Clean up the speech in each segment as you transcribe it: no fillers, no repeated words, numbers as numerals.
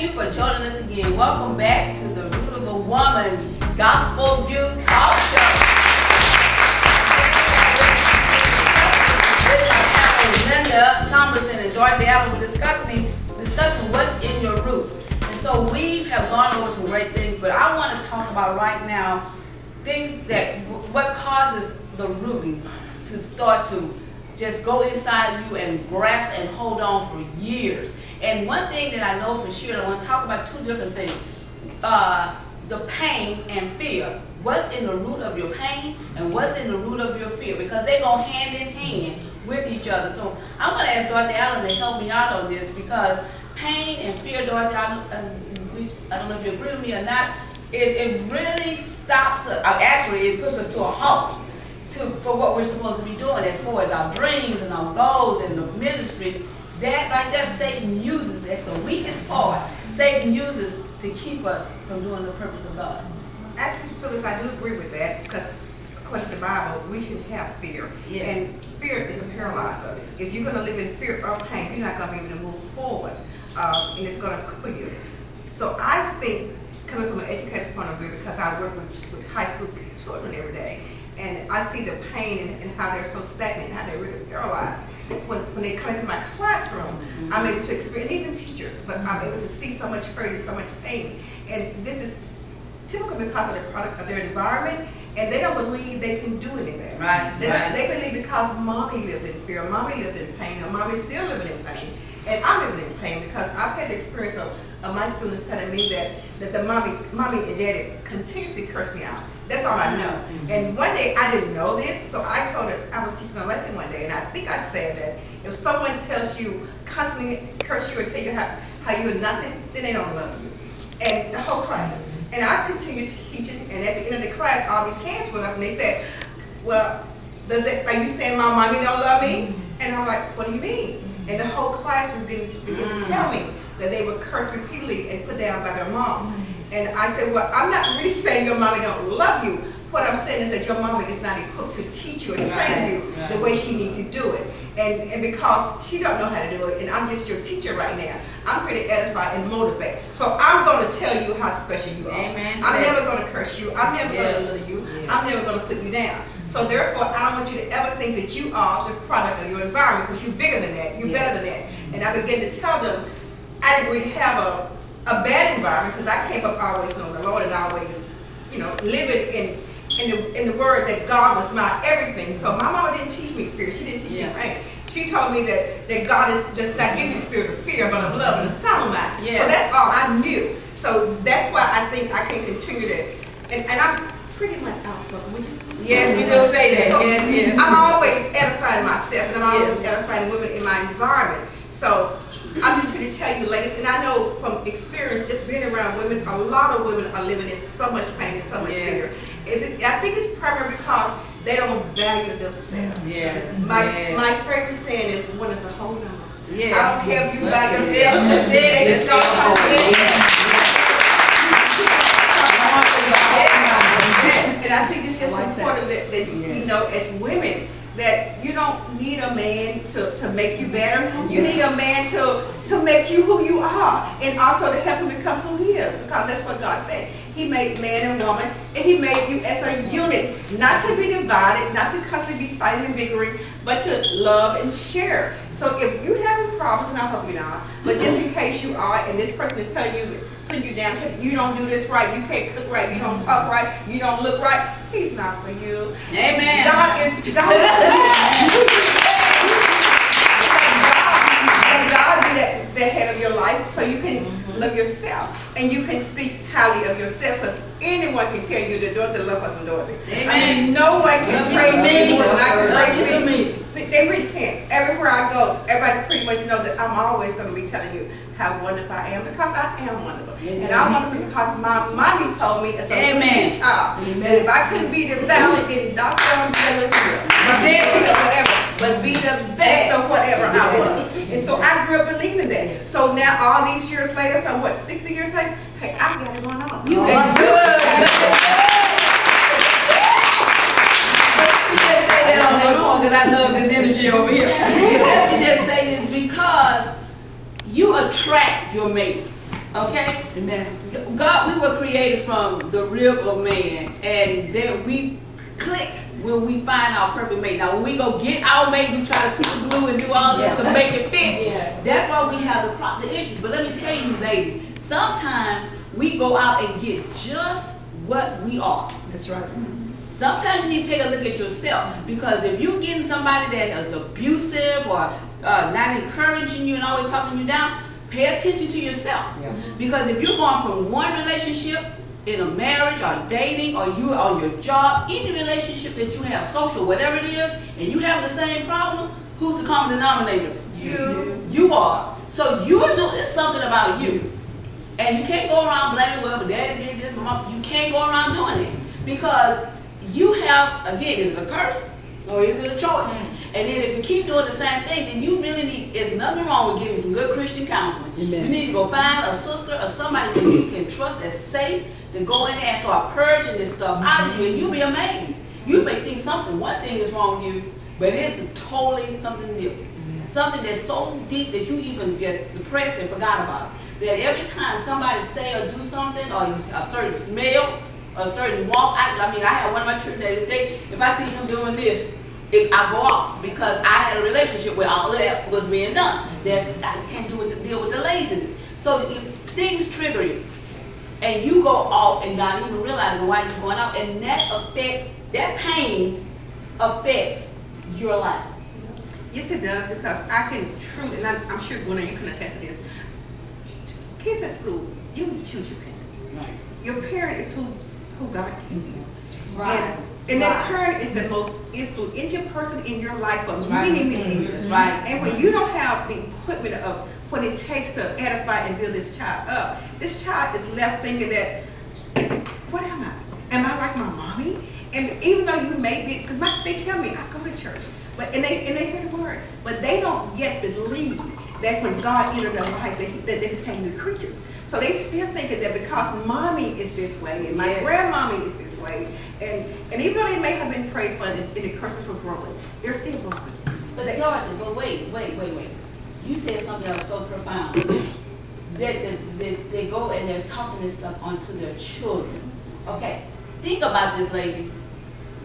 you for joining us again. Welcome back to the Root of a Woman Gospel View Talk Show. Linda Tomlinson and Dorothy Allen were discussing what's in your roots. And so we have gone over some great things, but I want to talk about right now things that, what causes the rooting to start to just go inside you and grasp and hold on for years. And one thing that I know for sure, I want to talk about two different things. The pain and fear. What's in the root of your pain and what's in the root of your fear? Because they go hand in hand with each other. So I'm going to ask Dorothy Allen to help me out on this, because pain and fear, Dorothy, I don't know if you agree with me or not, it really stops us. Actually, it puts us to a halt for what we're supposed to be doing as far as our dreams and our goals and the ministry. That right there, Satan uses, that's the weakest part, Satan uses to keep us from doing the purpose of God. Actually, Phyllis, I do agree with that, because according to the Bible, we should have fear. Yes. And fear is a paralyzer. If you're going to live in fear or pain, you're not going to be able to move forward, and it's going to cripple you. So I think, coming from an educator's point of view, because I work with high school children every day, and I see the pain and how they're so stagnant, how they're really paralyzed. When they come into my classroom, I'm able to experience, even teachers, but I'm able to see so much hurt and so much pain. And this is typical because of the product of their environment, and they don't believe they can do anything. Right. They believe because mommy lives in fear, mommy lived in pain, or mommy's still living in pain. And I'm living in pain because I've had the experience of my students telling me that the mommy and daddy continuously curse me out. That's all I know. Mm-hmm. And one day I didn't know this, so I told her, I was teaching a lesson one day, and I think I said that if someone tells you, constantly curse you or tell you how you're nothing, then they don't love you. And the whole class. And I continued teaching, and at the end of the class, all these hands went up, and they said, well, are you saying my mommy don't love me? And I'm like, what do you mean? And the whole class was beginning to tell me that they were cursed repeatedly and put down by their mom. And I said, well, I'm not really saying your mommy don't love you. What I'm saying is that your mommy is not equipped to teach you and train you the way she needs to do it. And because she don't know how to do it, and I'm just your teacher right now, I'm here to edify and motivate. So I'm going to tell you how special you are. Amen. I'm never going to curse you. I'm never going to belittle you. I'm never going to put you down. So therefore, I don't want you to ever think that you are the product of your environment, because you're bigger than that. You're better than that. And I began to tell them I didn't really have a bad environment, because I came up always knowing the Lord and always, living in the word that God was my everything. So my mama didn't teach me fear. She didn't teach me pain. She told me that God does not give me the spirit of fear, but of love and a sound mind. So that's all I knew. So that's why I think I can continue to, and I'm pretty much outspoken. Would you? Yes, we do say that. So yes. I'm always edifying myself, and I'm always edifying women in my environment. So I'm just here to tell you, ladies, and I know from experience, just being around women, a lot of women are living in so much pain and so much fear. I think it's primarily because they don't value themselves. My favorite saying is, "One is a hold on." I don't care if you value yourself. And I think it's just important that you know, as women, that you don't need a man to make you better. You need a man to make you who you are, and also to help him become who he is, because that's what God said. He made man and woman, and he made you as a unit, not to be divided, not to constantly be fighting and bickering, but to love and share. So if you're having problems, and I hope you're not, but just in case you are, and this person is telling you, putting you down, you don't do this right, you can't cook right, you don't talk right, you don't look right, he's not for you. Amen. God is for you. Let God be the head of your life, so you can love yourself, and you can speak highly of yourself, because anyone can tell you that Dorothy love us and Dorothy. Amen. I mean, no one can praise me more than I can praise me. They really can't. Everywhere I go, everybody pretty much knows that I'm always going to be telling you how wonderful I am, because I am wonderful. And I'm wonderful because my mommy told me as a little child that if I couldn't be the valiant in doctor, but be the best of whatever I was. And so I grew up believing that. So now all these years later, so what, 60 years later, hey, I got it going on. You are good. Just say that on that phone, because I love this energy over here. Let me just say this, because you attract your mate. Okay? Amen. God, we were created from the rib of man, and then we click when we find our perfect mate. Now, when we go get our mate, we try to super glue and do all this to make it fit. Yeah. That's why we have the issues. But let me tell you, ladies, sometimes we go out and get just what we are. That's right. Sometimes you need to take a look at yourself, because if you're getting somebody that is abusive or not encouraging you and always talking you down, pay attention to yourself. Yeah. Because if you're going from one relationship in a marriage or dating, or you're on your job, any relationship that you have, social, whatever it is, and you have the same problem, who's the common denominator? You are. So you're doing something about you. And you can't go around blaming, well, my daddy did this, my mom. You can't go around doing it. Because you have, again, is it a curse or is it a choice? And then if you keep doing the same thing, then you really need, there's nothing wrong with getting some good Christian counseling. Amen. You need to go find a sister or somebody that you can trust that's safe, to go in there and start purging this stuff out of you, and you'll be amazed. You may think one thing is wrong with you, but it's totally something different. Something that's so deep that you even just suppressed and forgot about. That every time somebody say or do something, or a certain smell, a certain walk, I had one of my children that if I see him doing this, I go off, because I had a relationship where all of that was being done. I can't deal with the laziness. So if things trigger you, and you go off and not even realizing why you're going off, and that pain affects your life. Yes, it does, because I can truly, and I'm sure Gwen, you can attest to this. Kids at school, you need to choose your parent. Right. Your parent is who God gave you. Right. And that parent is the most influential person in your life for many, many years. Right. And when you don't have the equipment of what it takes to edify and build this child up, this child is left thinking that, what am I? Am I like my mommy? And even though you may be, because they tell me, I go to church, and they hear the word, but they don't yet believe that when God entered their life, that they became new creatures. So they still thinking that because mommy is this way, and my grandmommy is this way, and even though they may have been prayed for and the curses were broken, they're still broken. But Dorothy, but wait. You said something that was so profound. That they go and they're talking this stuff onto their children. Okay, think about this, ladies.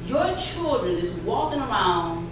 Your children is walking around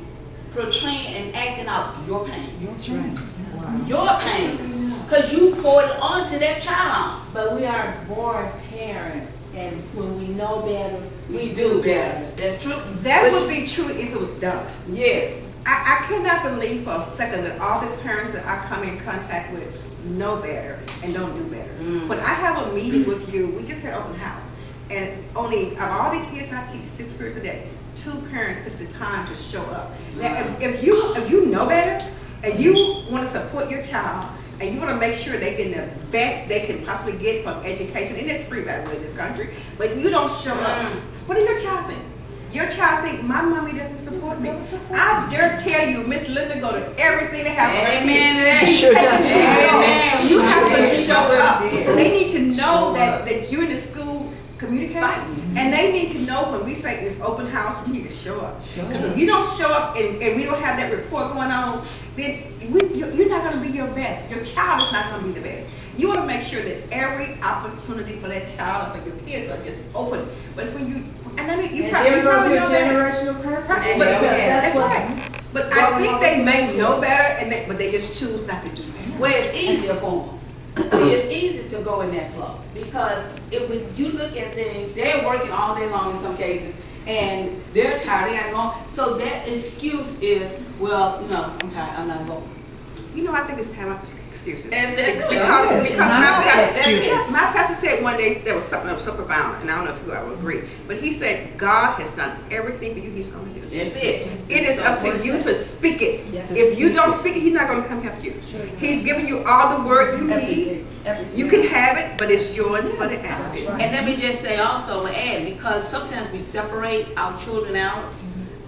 portraying and acting out your pain. That's right. Wow. Your pain. Because you poured it onto that child. But we are born parents, and when we know better, We do better. That's true. That would be true if it was done. Yes. I cannot believe for a second that all the parents that I come in contact with know better and don't do better. When I have a meeting with you, we just had open house, and only of all the kids I teach 6 periods a day, 2 parents took the time to show up. Now, if you know better and you want to support your child and you want to make sure they get the best they can possibly get from education, and it's free by the way in this country, but you don't show up, what does your child think? Your child think my mommy doesn't support me. I dare tell you, Miss Linda go to everything they have. Amen. She's Sure taking does. care of Amen. them. You have to show up. Yes. They need to know that you're in the school communicating, and they need to know when we say it's open house, you need to show up. Because if you don't show up and we don't have that report going on, then you're not going to be your best. Your child is not going to be the best. You want to make sure that every opportunity for that child or for your kids are just open. But when you, and I mean, you probably there goes your know that. generational curse. Right, but that's right. But I think they may know better, but they just choose not to do that. Well, it's easier for them. It's easy to go in that flow, because when you look at things, they're working all day long in some cases, and they're tired, they got to go. So that excuse is, well, no, I'm tired, I'm not going. You know, I think it's time of excuses. That's Because my pastor said one day there was something that was so profound, and I don't know if you all will agree, but he said God has done everything for you he's going to do. That's it. It is up to you to speak it. Yes. If you don't speak it, he's not going to come help you. He's giving you all the word you need. You can have it, but it's yours for the asking. And let me just say also, because sometimes we separate our children out,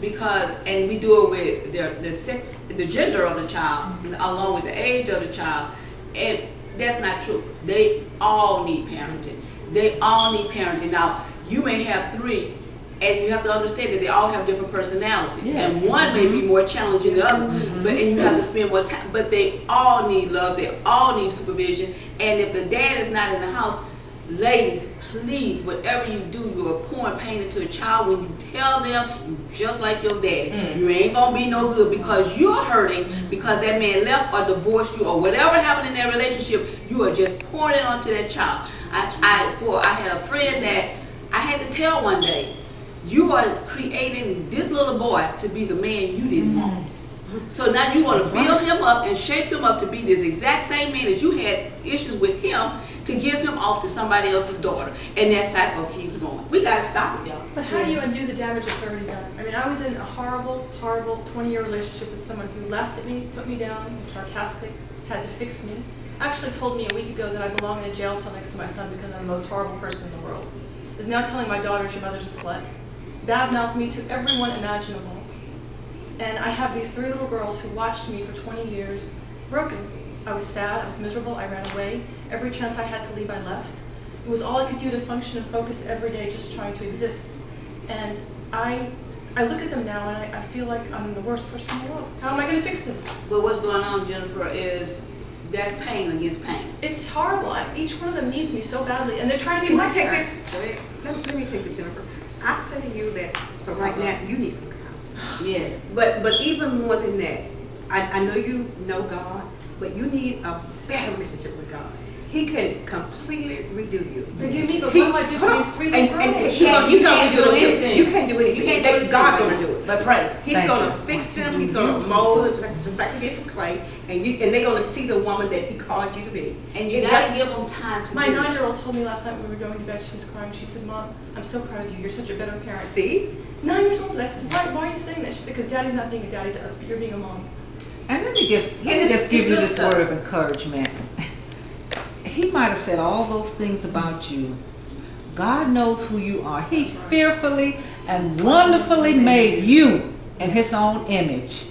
and we do it with the sex, the gender of the child, along with the age of the child, and that's not true. They all need parenting. They all need parenting. Now, you may have 3 And you have to understand that they all have different personalities. Yes. And one may be more challenging than the other. But and you have to spend more time. But they all need love. They all need supervision. And if the dad is not in the house, ladies, please, whatever you do, you are pouring pain into a child when you tell them you just like your daddy. You ain't gonna be no good because you're hurting because that man left or divorced you or whatever happened in that relationship. You are just pouring it onto that child. I had a friend that I had to tell one day, you are creating this little boy to be the man you didn't want. So now you want to build him up and shape him up to be this exact same man as you had issues with him to give him off to somebody else's daughter. And that cycle keeps going. We got to stop it, y'all. But how do you undo the damage that's already done? I mean, I was in a horrible, horrible 20-year relationship with someone who laughed at me, put me down, was sarcastic, had to fix me. Actually told me a week ago that I belong in a jail cell next to my son because I'm the most horrible person in the world. Is now telling my daughters your mother's a slut. Badmouthed me to everyone imaginable. And I have these 3 little girls who watched me for 20 years broken. I was sad, I was miserable, I ran away. Every chance I had to leave, I left. It was all I could do to function and focus every day, just trying to exist. And I look at them now and I feel like I'm the worst person in the world. How am I going to fix this? But what's going on, Jennifer, is that's pain against pain. It's horrible. Each one of them needs me so badly, and they're trying to be Can my I take parents. this? Let me take this, Jennifer. I say to you that for right now, you need some counseling. Yes. But even more than that, I know you know God, but you need a better relationship with God. He can completely redo you. Redo me, but what do I do for these 3 little girls? You can't do anything. You can't do anything. You can't do anything. God's gonna do it. But pray. He's gonna fix them. He's gonna mold them just like he did to clay, and they're gonna see the woman that He called you to be. And you gotta give them time to My do it. 9-year-old told me last night when we were going to bed, she was crying. She said, "Mom, I'm so proud of you. You're such a better parent." See? 9 years old. And I said, why are you saying that? She said, because Daddy's not being a daddy to us, but you're being a mom. And let me it's just give you real this stuff. word of encouragement. He might have said all those things about you. God knows who you are. He fearfully and wonderfully made you in His own image.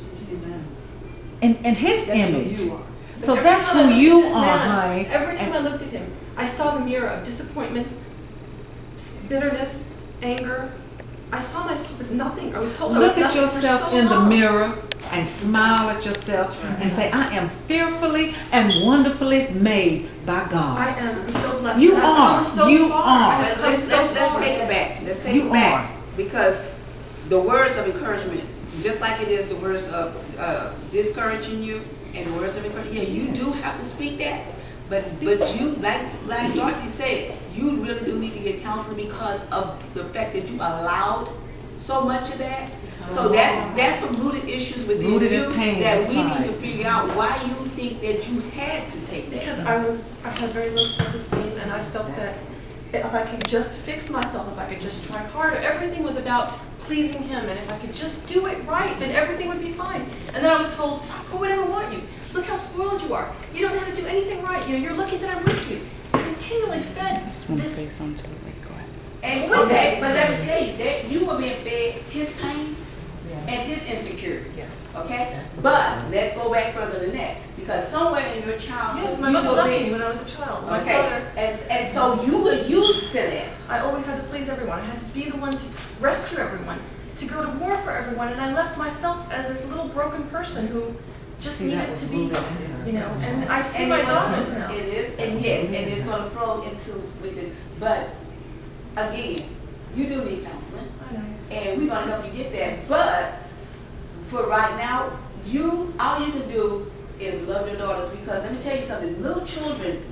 In His image. So Every that's time I who looked you at this are, man, honey. Every time And I looked at him, I saw the mirror of disappointment, bitterness, anger. I saw myself as nothing. I was told I was look at nothing for yourself so in the long. mirror and smile at yourself and say, I am fearfully and wonderfully made by I God. am. I'm so blessed. You I've are. come so You far. are. I've But come let's so far. take it back. Let's take You it back. are. Because the words of encouragement, just like it is the words of discouraging you and the words of encouragement, yeah, you do have to speak that. But you, like Dorothy said, you really do need to get counseling because of the fact that you allowed so much of that. So that's some rooted issues within Rooted you in pain that we inside. need to figure out why you think that you had to take that. Because I had very low self-esteem, and I felt that if I could just fix myself, if I could just try harder, everything was about pleasing him, and if I could just do it right, then everything would be fine. And then I was told, who would ever want you? Look how spoiled you are. You don't know how to do anything right. You know, you're lucky that I'm with you. Continually fed this. And with that, but let me tell you, that you were being fed his pain and his insecurity. Okay? But let's go back further than that. Because somewhere in your childhood, Yes, my you mother were loved being- me when I was a child. My Okay, father, and so you were used to that. I always had to please everyone. I had to be the one to rescue everyone, to go to war for everyone, and I left myself as this little broken person who just See, that needed was to be, rooted in her. you know, and I see And my it daughters was- now. It is, and yes, and it's going to flow into with it. But again, you do need counseling, I know. and we're going to help you get that. But for right now, all you can do is love your daughters because let me tell you something. Little children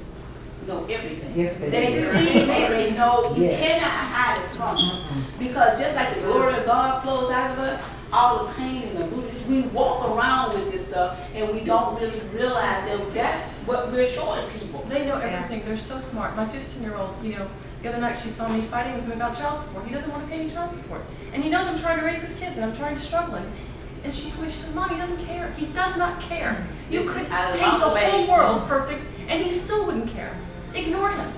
know everything. Yes, they They do. see and they know. You Yes. cannot hide it from them because just like the glory of God flows out of us, all the pain and the bruises, we walk around with this stuff and we don't really realize that that's what we're showing people. They know everything. They're so smart. My 15-year-old, you know, the other night she saw me fighting with him about child support. He doesn't want to pay me child support. And he knows I'm trying to raise his kids and I'm trying to struggle. And she told me, she said, Mom, he doesn't care. He does not care. You Listen, could I paint love the the way- whole world perfect and he still wouldn't care. Ignore him.